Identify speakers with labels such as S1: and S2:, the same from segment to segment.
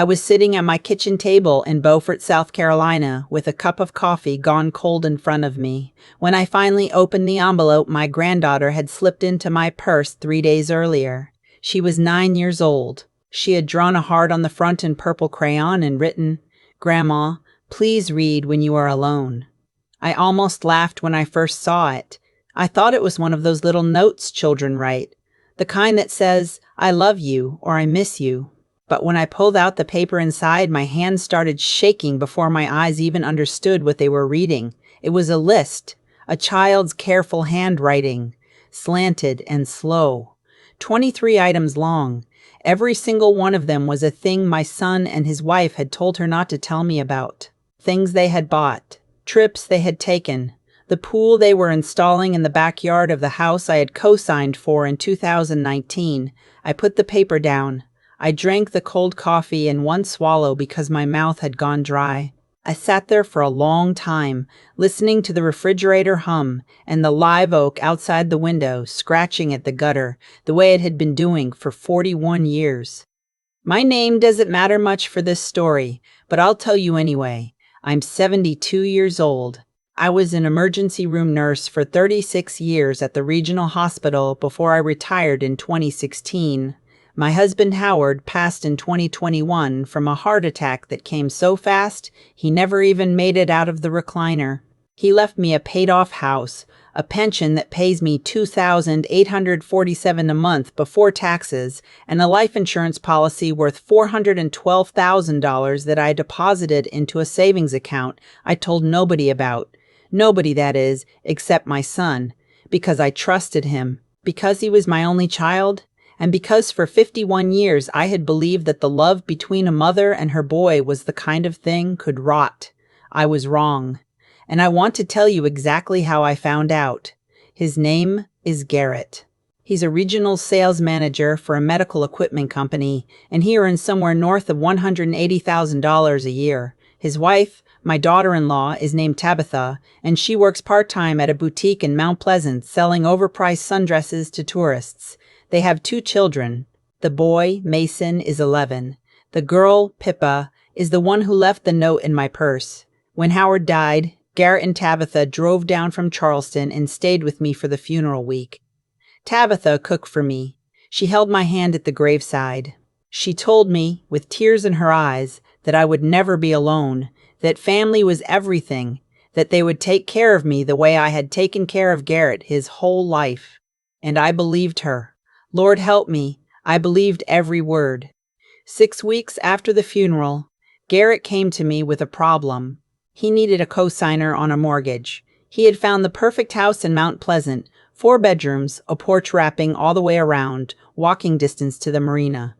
S1: I was sitting at my kitchen table in Beaufort, South Carolina, with a cup of coffee gone cold in front of me, when I finally opened the envelope my granddaughter had slipped into my purse 3 days earlier. She was 9 years old. She had drawn a heart on the front in purple crayon and written, "Grandma, please read when you are alone." I almost laughed when I first saw it. I thought it was one of those little notes children write, the kind that says, "I love you" or "I miss you." But when I pulled out the paper inside, my hands started shaking before my eyes even understood what they were reading. It was a list, a child's careful handwriting, slanted and slow. 23 items long. Every single one of them was a thing my son and his wife had told her not to tell me about. Things they had bought, trips they had taken, the pool they were installing in the backyard of the house I had co-signed for in 2019. I put the paper down. I drank the cold coffee in one swallow because my mouth had gone dry. I sat there for a long time, listening to the refrigerator hum and the live oak outside the window scratching at the gutter, the way it had been doing for 41 years. My name doesn't matter much for this story, but I'll tell you anyway. I'm 72 years old. I was an emergency room nurse for 36 years at the regional hospital before I retired in 2016. My husband Howard passed in 2021 from a heart attack that came so fast he never even made it out of the recliner. He left me a paid-off house, a pension that pays me $2,847 a month before taxes, and a life insurance policy worth $412,000 that I deposited into a savings account I told nobody about. Nobody, that is, except my son, because I trusted him, because he was my only child, and because for 51 years I had believed that the love between a mother and her boy was the kind of thing could rot. I was wrong. And I want to tell you exactly how I found out. His name is Garrett. He's a regional sales manager for a medical equipment company, and he earns somewhere north of $180,000 a year. His wife, my daughter-in-law, is named Tabitha, and she works part-time at a boutique in Mount Pleasant selling overpriced sundresses to tourists. They have 2 children. The boy, Mason, is 11. The girl, Pippa, is the one who left the note in my purse. When Howard died, Garrett and Tabitha drove down from Charleston and stayed with me for the funeral week. Tabitha cooked for me. She held my hand at the graveside. She told me, with tears in her eyes, that I would never be alone, that family was everything, that they would take care of me the way I had taken care of Garrett his whole life. And I believed her. Lord help me, I believed every word. 6 weeks after the funeral, Garrett came to me with a problem. He needed a cosigner on a mortgage. He had found the perfect house in Mount Pleasant, 4 bedrooms, a porch wrapping all the way around, walking distance to the marina.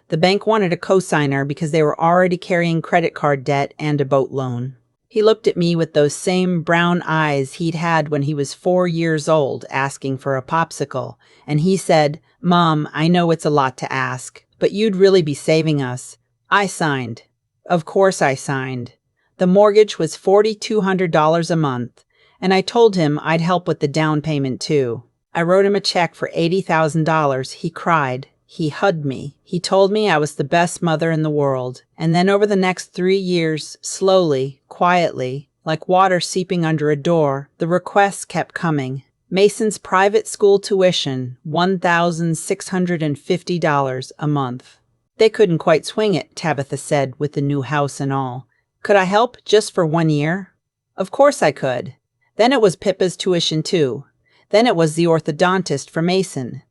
S1: The bank wanted a cosigner because they were already carrying credit card debt and a boat loan. He looked at me with those same brown eyes he'd had when he was 4 years old, asking for a popsicle, and he said, "Mom, I know it's a lot to ask, but you'd really be saving us." I signed. Of course I signed. The mortgage was $4,200 a month, and I told him I'd help with the down payment too. I wrote him a check for $80,000. He cried. He hugged me. He told me I was the best mother in the world. And then over the next 3 years, slowly, quietly, like water seeping under a door, the requests kept coming. Mason's private school tuition, $1,650 a month. They couldn't quite swing it, Tabitha said, with the new house and all. Could I help just for 1 year? Of course I could. Then it was Pippa's tuition too. Then it was the orthodontist for Mason.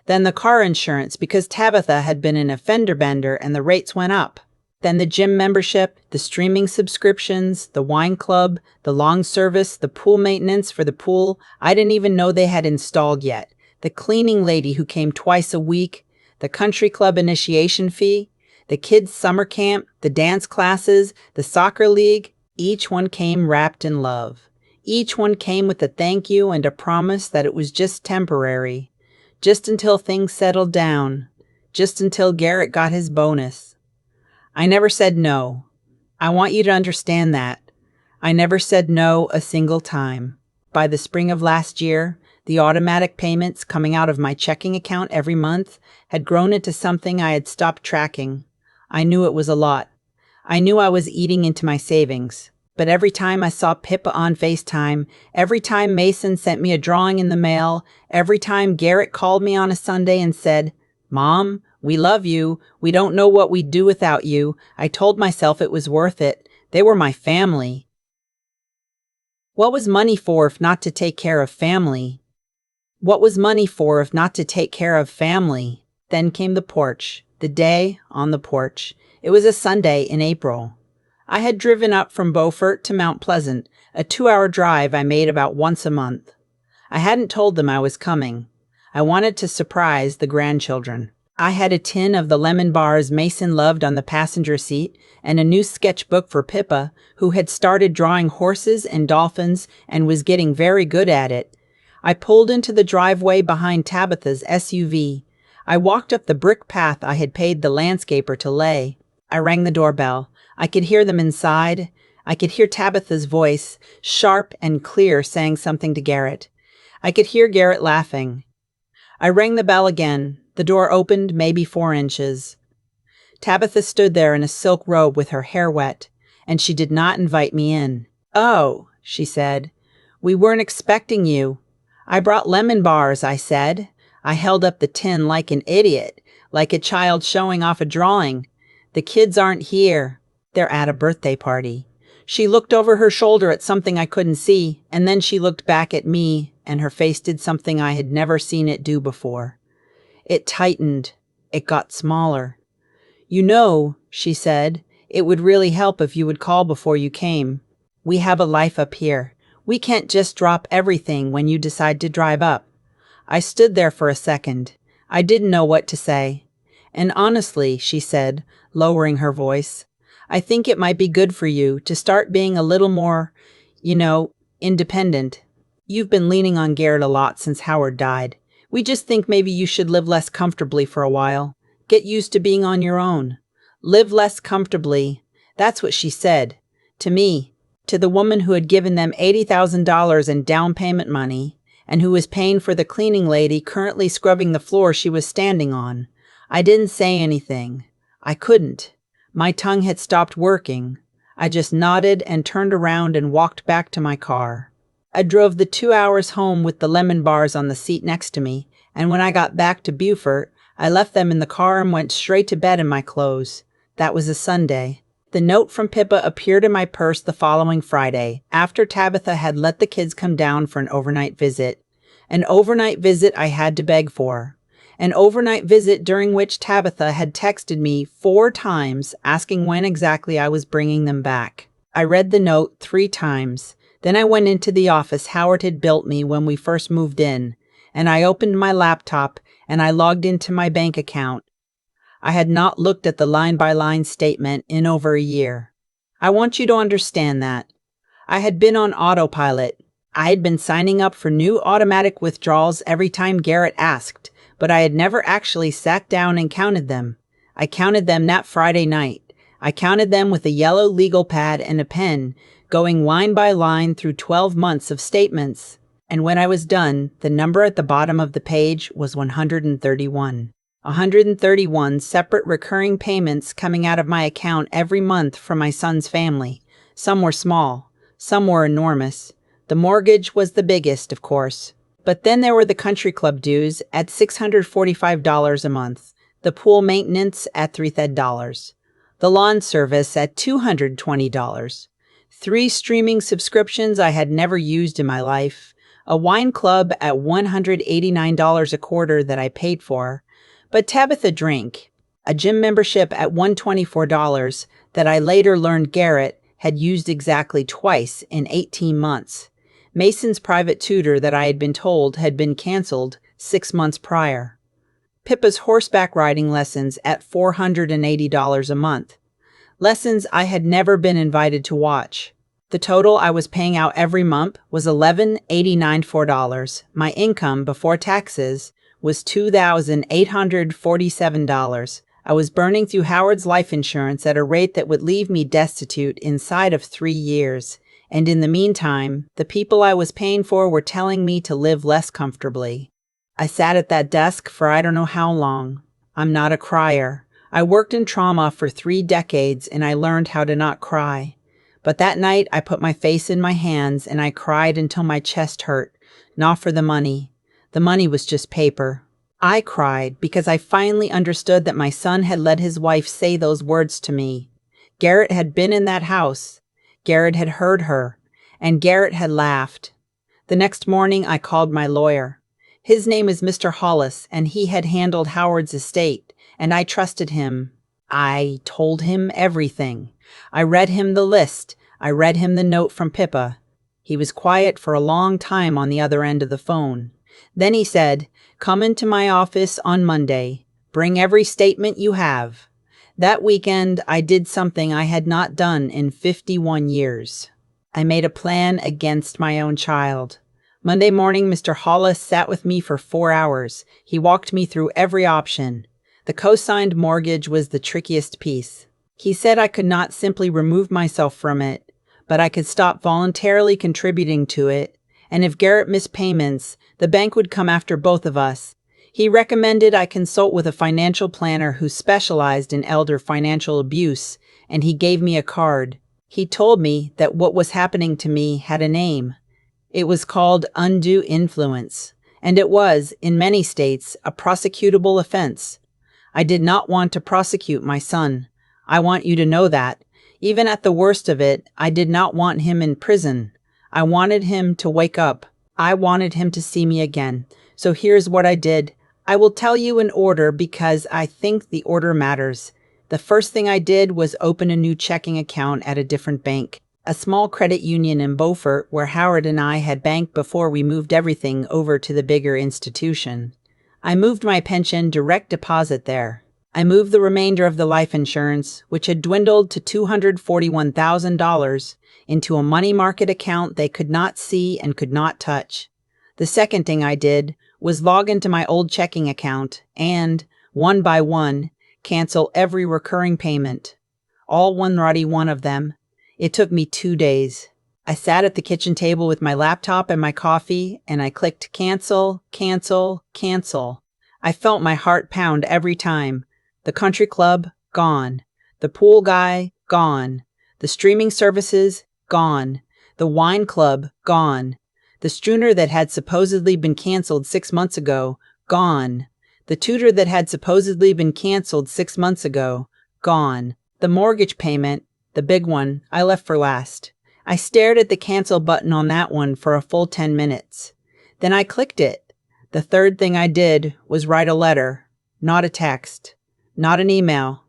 S1: Then the car insurance because Tabitha had been an fender bender and the rates went up. Then the gym membership, the streaming subscriptions, the wine club, the long service, the pool maintenance for the pool I didn't even know they had installed yet, the cleaning lady who came twice a week, the country club initiation fee, the kids' summer camp, the dance classes, the soccer league. Each one came wrapped in love. Each one came with a thank you and a promise that it was just temporary. Just until things settled down. Just until Garrett got his bonus. I never said no. I want you to understand that. I never said no a single time. By the spring of last year, the automatic payments coming out of my checking account every month had grown into something I had stopped tracking. I knew it was a lot. I knew I was eating into my savings. But every time I saw Pippa on FaceTime, every time Mason sent me a drawing in the mail, every time Garrett called me on a Sunday and said, "Mom, we love you. We don't know what we'd do without you," I told myself it was worth it. They were my family. What was money for if not to take care of family? What was money for if not to take care of family? Then came the porch. The day on the porch. It was a Sunday in April. I had driven up from Beaufort to Mount Pleasant, a 2-hour drive I made about once a month. I hadn't told them I was coming. I wanted to surprise the grandchildren. I had a tin of the lemon bars Mason loved on the passenger seat and a new sketchbook for Pippa, who had started drawing horses and dolphins and was getting very good at it. I pulled into the driveway behind Tabitha's SUV. I walked up the brick path I had paid the landscaper to lay. I rang the doorbell. I could hear them inside. I could hear Tabitha's voice, sharp and clear, saying something to Garrett. I could hear Garrett laughing. I rang the bell again. The door opened maybe 4 inches. Tabitha stood there in a silk robe with her hair wet, and she did not invite me in. "Oh," she said, "we weren't expecting you." "I brought lemon bars," I said. I held up the tin like an idiot, like a child showing off a drawing. "The kids aren't here. They're at a birthday party." She looked over her shoulder at something I couldn't see, and then she looked back at me, and her face did something I had never seen it do before. It tightened. It got smaller. "You know," she said, "it would really help if you would call before you came. We have a life up here. We can't just drop everything when you decide to drive up." I stood there for a second. I didn't know what to say. "And honestly," she said, lowering her voice, "I think it might be good for you to start being a little more, independent. You've been leaning on Garrett a lot since Howard died. We just think maybe you should live less comfortably for a while. Get used to being on your own. Live less comfortably." That's what she said. To me. To the woman who had given them $80,000 in down payment money, and who was paying for the cleaning lady currently scrubbing the floor she was standing on. I didn't say anything. I couldn't. My tongue had stopped working. I just nodded and turned around and walked back to my car. I drove the 2 hours home with the lemon bars on the seat next to me, and when I got back to Beaufort, I left them in the car and went straight to bed in my clothes. That was a Sunday. The note from Pippa appeared in my purse the following Friday, after Tabitha had let the kids come down for an overnight visit. An overnight visit I had to beg for. An overnight visit during which Tabitha had texted me 4 times asking when exactly I was bringing them back. I read the note 3 times. Then I went into the office Howard had built me when we first moved in, and I opened my laptop and I logged into my bank account. I had not looked at the line-by-line statement in over a year. I want you to understand that. I had been on autopilot. I had been signing up for new automatic withdrawals every time Garrett asked, but I had never actually sat down and counted them. I counted them that Friday night. I counted them with a yellow legal pad and a pen, going line by line through 12 months of statements. And when I was done, the number at the bottom of the page was 131. 131 separate recurring payments coming out of my account every month from my son's family. Some were small, some were enormous. The mortgage was the biggest, of course. But then there were the country club dues at $645 a month, the pool maintenance at $300, the lawn service at $220, 3 streaming subscriptions I had never used in my life, a wine club at $189 a quarter that I paid for, but Tabitha drank, a gym membership at $124 that I later learned Garrett had used exactly twice in 18 months. Mason's private tutor that I had been told had been canceled 6 months prior. Pippa's horseback riding lessons at $480 a month. Lessons I had never been invited to watch. The total I was paying out every month was $11,894. My income before taxes was $2,847. I was burning through Howard's life insurance at a rate that would leave me destitute inside of 3 years. And in the meantime, the people I was paying for were telling me to live less comfortably. I sat at that desk for I don't know how long. I'm not a crier. I worked in trauma for 3 decades and I learned how to not cry. But that night I put my face in my hands and I cried until my chest hurt, not for the money. The money was just paper. I cried because I finally understood that my son had let his wife say those words to me. Garrett had been in that house. Garrett had heard her. And Garrett had laughed. The next morning I called my lawyer. His name is Mr. Hollis, and he had handled Howard's estate, and I trusted him. I told him everything. I read him the list. I read him the note from Pippa. He was quiet for a long time on the other end of the phone. Then he said, "Come into my office on Monday. Bring every statement you have." That weekend, I did something I had not done in 51 years. I made a plan against my own child. Monday morning, Mr. Hollis sat with me for 4 hours. He walked me through every option. The co-signed mortgage was the trickiest piece. He said I could not simply remove myself from it, but I could stop voluntarily contributing to it, and if Garrett missed payments, the bank would come after both of us. He recommended I consult with a financial planner who specialized in elder financial abuse, and he gave me a card. He told me that what was happening to me had a name. It was called undue influence, and it was, in many states, a prosecutable offense. I did not want to prosecute my son. I want you to know that. Even at the worst of it, I did not want him in prison. I wanted him to wake up. I wanted him to see me again. So here's what I did. I will tell you in order because I think the order matters. The first thing I did was open a new checking account at a different bank, a small credit union in Beaufort where Howard and I had banked before we moved everything over to the bigger institution. I moved my pension direct deposit there. I moved the remainder of the life insurance, which had dwindled to $241,000, into a money market account they could not see and could not touch. The second thing I did was log into my old checking account and, one by one, cancel every recurring payment. All 191 of them. It took me 2 days. I sat at the kitchen table with my laptop and my coffee, and I clicked cancel, cancel, cancel. I felt my heart pound every time. The country club, gone. The pool guy, gone. The streaming services, gone. The wine club, gone. The schooner that had supposedly been canceled 6 months ago, gone. The tutor that had supposedly been canceled 6 months ago, gone. The mortgage payment, the big one, I left for last. I stared at the cancel button on that one for a full 10 minutes. Then I clicked it. The third thing I did was write a letter, not a text, not an email,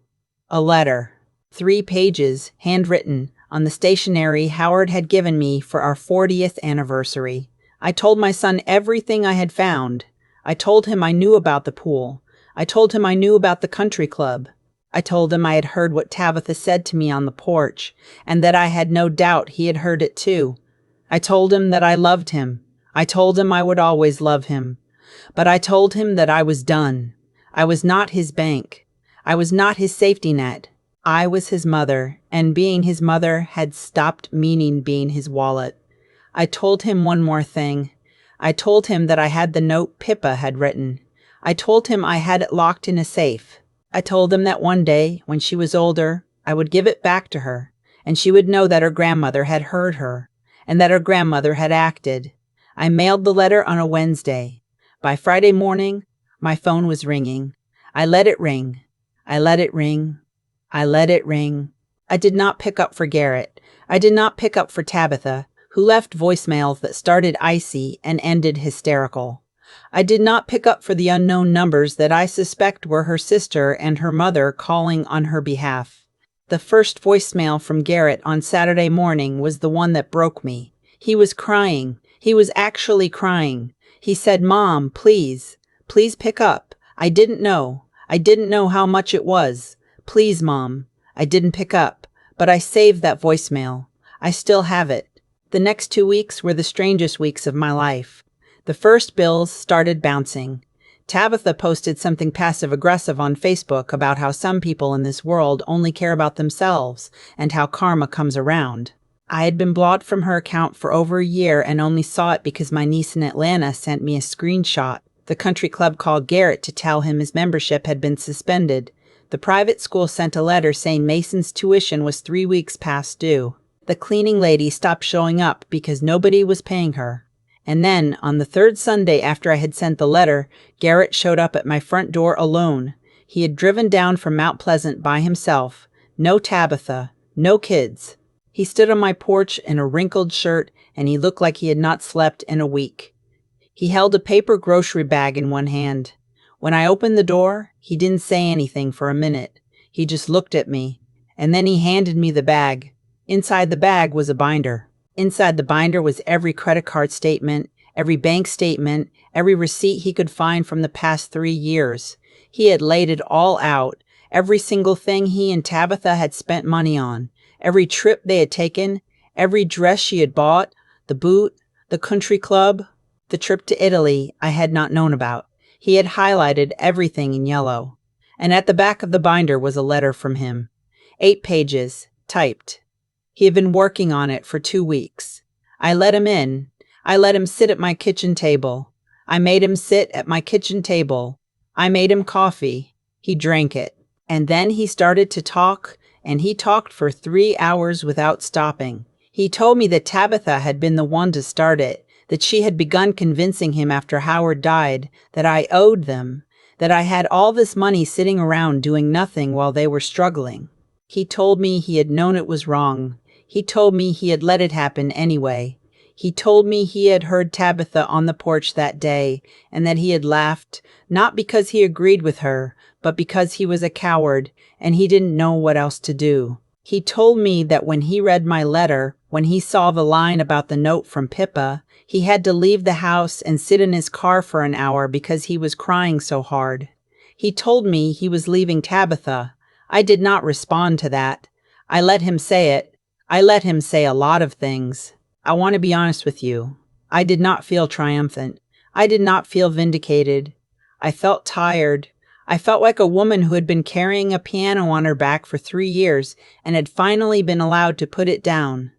S1: a letter. 3 pages, handwritten, on the stationery Howard had given me for our 40th anniversary. I told my son everything I had found. I told him I knew about the pool. I told him I knew about the country club. I told him I had heard what Tabitha said to me on the porch, and that I had no doubt he had heard it too. I told him that I loved him. I told him I would always love him. But I told him that I was done. I was not his bank. I was not his safety net. I was his mother, and being his mother had stopped meaning being his wallet. I told him one more thing. I told him that I had the note Pippa had written. I told him I had it locked in a safe. I told him that one day, when she was older, I would give it back to her, and she would know that her grandmother had heard her, and that her grandmother had acted. I mailed the letter on a Wednesday. By Friday morning, my phone was ringing. I let it ring. I let it ring. I let it ring. I did not pick up for Garrett. I did not pick up for Tabitha, who left voicemails that started icy and ended hysterical. I did not pick up for the unknown numbers that I suspect were her sister and her mother calling on her behalf. The first voicemail from Garrett on Saturday morning was the one that broke me. He was crying. He was actually crying. He said, "Mom, please, please pick up. I didn't know. I didn't know how much it was. Please, Mom." I didn't pick up, but I saved that voicemail. I still have it. The next 2 weeks were the strangest weeks of my life. The first bills started bouncing. Tabitha posted something passive-aggressive on Facebook about how some people in this world only care about themselves and how karma comes around. I had been blocked from her account for over a year and only saw it because my niece in Atlanta sent me a screenshot. The country club called Garrett to tell him his membership had been suspended. The private school sent a letter saying Mason's tuition was 3 weeks past due. The cleaning lady stopped showing up because nobody was paying her. And then, on the third Sunday after I had sent the letter, Garrett showed up at my front door alone. He had driven down from Mount Pleasant by himself. No Tabitha, no kids. He stood on my porch in a wrinkled shirt, and he looked like he had not slept in a week. He held a paper grocery bag in one hand. When I opened the door, he didn't say anything for a minute. He just looked at me, and then he handed me the bag. Inside the bag was a binder. Inside the binder was every credit card statement, every bank statement, every receipt he could find from the past 3 years. He had laid it all out, every single thing he and Tabitha had spent money on, every trip they had taken, every dress she had bought, the boot, the country club, the trip to Italy I had not known about. He had highlighted everything in yellow. And at the back of the binder was a letter from him. 8 pages, typed. He had been working on it for 2 weeks. I let him in. I let him sit at my kitchen table. I made him sit at my kitchen table. I made him coffee. He drank it. And then he started to talk, and he talked for 3 hours without stopping. He told me that Tabitha had been the one to start it, that she had begun convincing him after Howard died, that I owed them, that I had all this money sitting around doing nothing while they were struggling. He told me he had known it was wrong. He told me he had let it happen anyway. He told me he had heard Tabitha on the porch that day, and that he had laughed, not because he agreed with her, but because he was a coward, and he didn't know what else to do. He told me that when he read my letter, when he saw the line about the note from Pippa, he had to leave the house and sit in his car for an hour because he was crying so hard. He told me he was leaving Tabitha. I did not respond to that. I let him say it. I let him say a lot of things. I want to be honest with you. I did not feel triumphant. I did not feel vindicated. I felt tired. I felt like a woman who had been carrying a piano on her back for 3 years and had finally been allowed to put it down.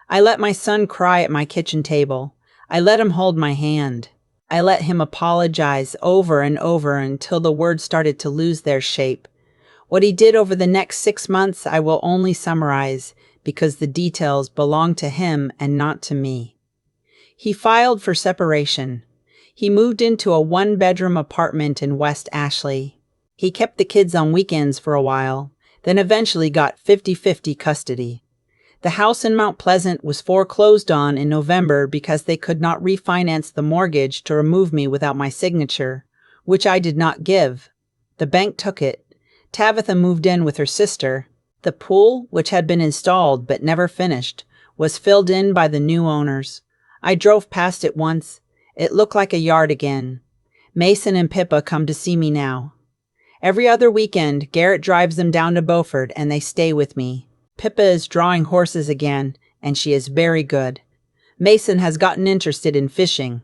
S1: I let my son cry at my kitchen table. I let him hold my hand. I let him apologize over and over until the words started to lose their shape. What he did over the next 6 months I will only summarize, because the details belong to him and not to me. He filed for separation. He moved into a 1-bedroom apartment in West Ashley. He kept the kids on weekends for a while, then eventually got 50-50 custody. The house in Mount Pleasant was foreclosed on in November because they could not refinance the mortgage to remove me without my signature, which I did not give. The bank took it. Tabitha moved in with her sister. The pool, which had been installed but never finished, was filled in by the new owners. I drove past it once. It looked like a yard again. Mason and Pippa come to see me now. Every other weekend, Garrett drives them down to Beaufort and they stay with me. Pippa is drawing horses again, and she is very good. Mason has gotten interested in fishing.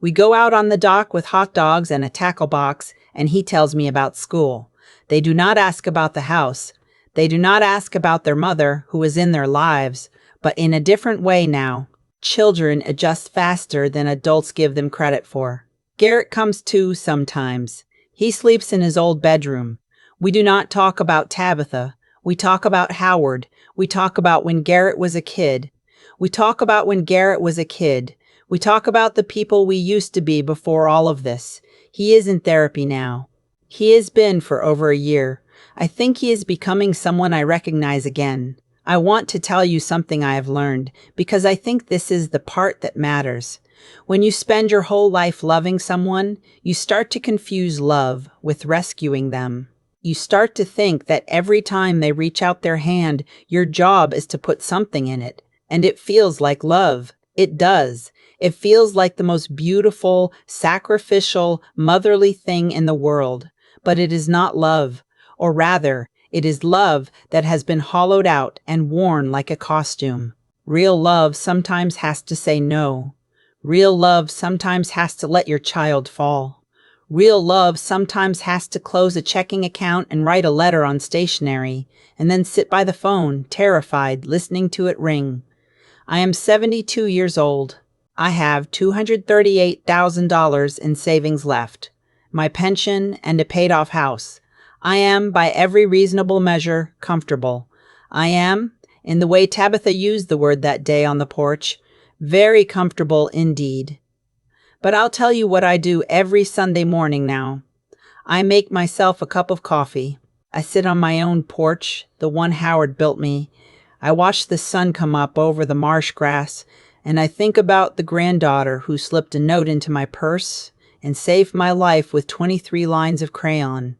S1: We go out on the dock with hot dogs and a tackle box, and he tells me about school. They do not ask about the house. They do not ask about their mother, who is in their lives, but in a different way now. Children adjust faster than adults give them credit for. Garrett comes too sometimes. He sleeps in his old bedroom. We do not talk about Tabitha. We talk about Howard. We talk about when Garrett was a kid. We talk about when Garrett was a kid. We talk about the people we used to be before all of this. He is in therapy now. He has been for over a year. I think he is becoming someone I recognize again. I want to tell you something I have learned, because I think this is the part that matters. When you spend your whole life loving someone, you start to confuse love with rescuing them. You start to think that every time they reach out their hand, your job is to put something in it. And it feels like love. It does. It feels like the most beautiful, sacrificial, motherly thing in the world. But it is not love. Or rather, it is love that has been hollowed out and worn like a costume. Real love sometimes has to say no. Real love sometimes has to let your child fall. Real love sometimes has to close a checking account and write a letter on stationery, and then sit by the phone, terrified, listening to it ring. I am 72 years old. I have $238,000 in savings left, my pension and a paid-off house. I am, by every reasonable measure, comfortable. I am, in the way Tabitha used the word that day on the porch, very comfortable indeed. But I'll tell you what I do every Sunday morning now. I make myself a cup of coffee. I sit on my own porch, the one Howard built me. I watch the sun come up over the marsh grass, and I think about the granddaughter who slipped a note into my purse and saved my life with 23 lines of crayon.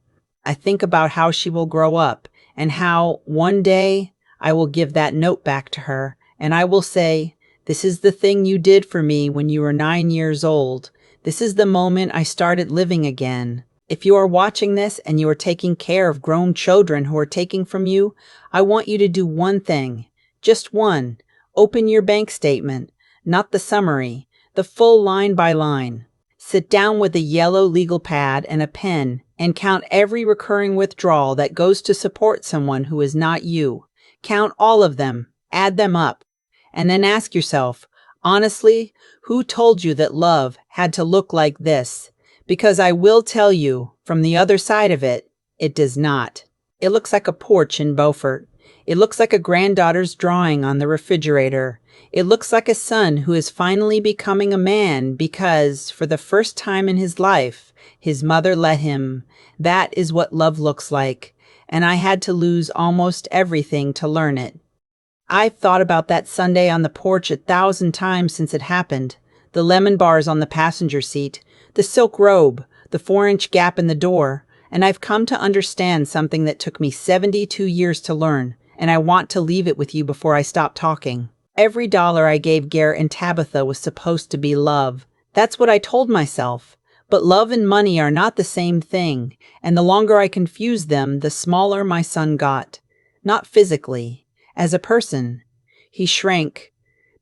S1: I think about how she will grow up and how, one day, I will give that note back to her, and I will say, "This is the thing you did for me when you were 9 years old. This is the moment I started living again." If you are watching this and you are taking care of grown children who are taking from you, I want you to do one thing. Just one. Open your bank statement, not the summary, the full line by line. Sit down with a yellow legal pad and a pen and count every recurring withdrawal that goes to support someone who is not you. Count all of them, add them up, and then ask yourself, honestly, who told you that love had to look like this? Because I will tell you, from the other side of it, it does not. It looks like a porch in Beaufort. It looks like a granddaughter's drawing on the refrigerator. It looks like a son who is finally becoming a man because, for the first time in his life, his mother let him. That is what love looks like, and I had to lose almost everything to learn it. I've thought about that Sunday on the porch 1,000 times since it happened. The lemon bars on the passenger seat, the silk robe, the 4-inch gap in the door, and I've come to understand something that took me 72 years to learn, and I want to leave it with you before I stop talking. Every dollar I gave Garrett and Tabitha was supposed to be love. That's what I told myself. But love and money are not the same thing, and the longer I confused them, the smaller my son got. Not physically. As a person, he shrank.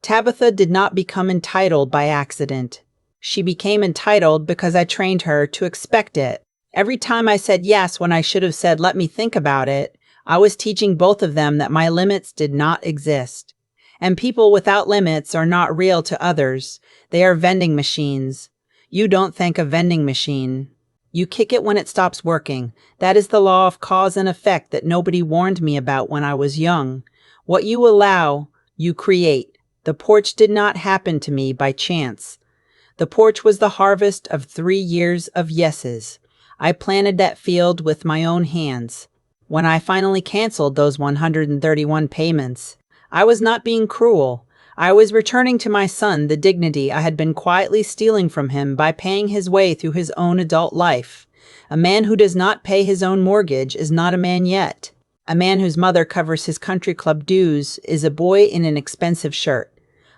S1: Tabitha did not become entitled by accident. She became entitled because I trained her to expect it. Every time I said yes when I should have said, "Let me think about it," I was teaching both of them that my limits did not exist. And people without limits are not real to others. They are vending machines. You don't thank a vending machine. You kick it when it stops working. That is the law of cause and effect that nobody warned me about when I was young. What you allow, you create. The porch did not happen to me by chance. The porch was the harvest of 3 years of yeses. I planted that field with my own hands. When I finally canceled those 131 payments, I was not being cruel. I was returning to my son the dignity I had been quietly stealing from him by paying his way through his own adult life. A man who does not pay his own mortgage is not a man yet. A man whose mother covers his country club dues is a boy in an expensive shirt.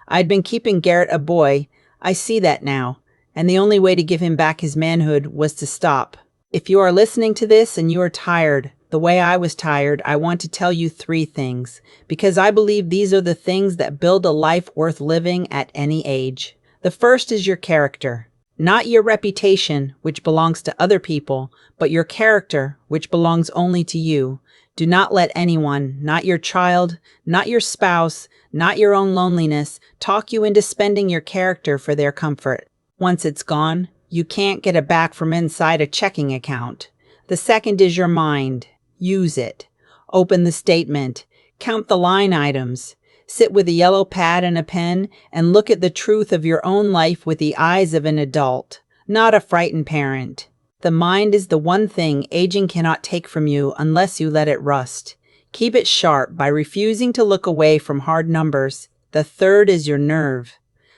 S1: I'd been keeping Garrett a boy. I see that now, and the only way to give him back his manhood was to stop. If you are listening to this and you are tired, the way I was tired, I want to tell you 3 things, because I believe these are the things that build a life worth living at any age. The first is your character. Not your reputation, which belongs to other people, but your character, which belongs only to you. Do not let anyone, not your child, not your spouse, not your own loneliness, talk you into spending your character for their comfort. Once it's gone, you can't get it back from inside a checking account. The second is your mind. Use it. Open the statement. Count the line items. Sit with a yellow pad and a pen and look at the truth of your own life with the eyes of an adult, not a frightened parent. The mind is the one thing aging cannot take from you unless you let it rust. Keep it sharp by refusing to look away from hard numbers. The third is your nerve.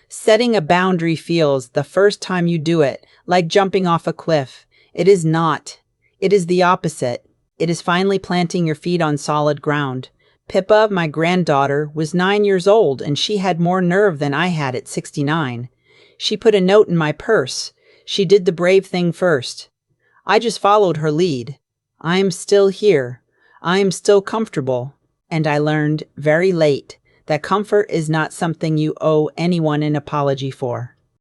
S1: Setting a boundary feels, the first time you do it, like jumping off a cliff. It is not. It is the opposite. It is finally planting your feet on solid ground. Pippa, my granddaughter, was 9 years old, and she had more nerve than I had at 69. She put a note in my purse. She did the brave thing first. I just followed her lead. I am still here. I am still comfortable. And I learned, very late, that comfort is not something you owe anyone an apology for.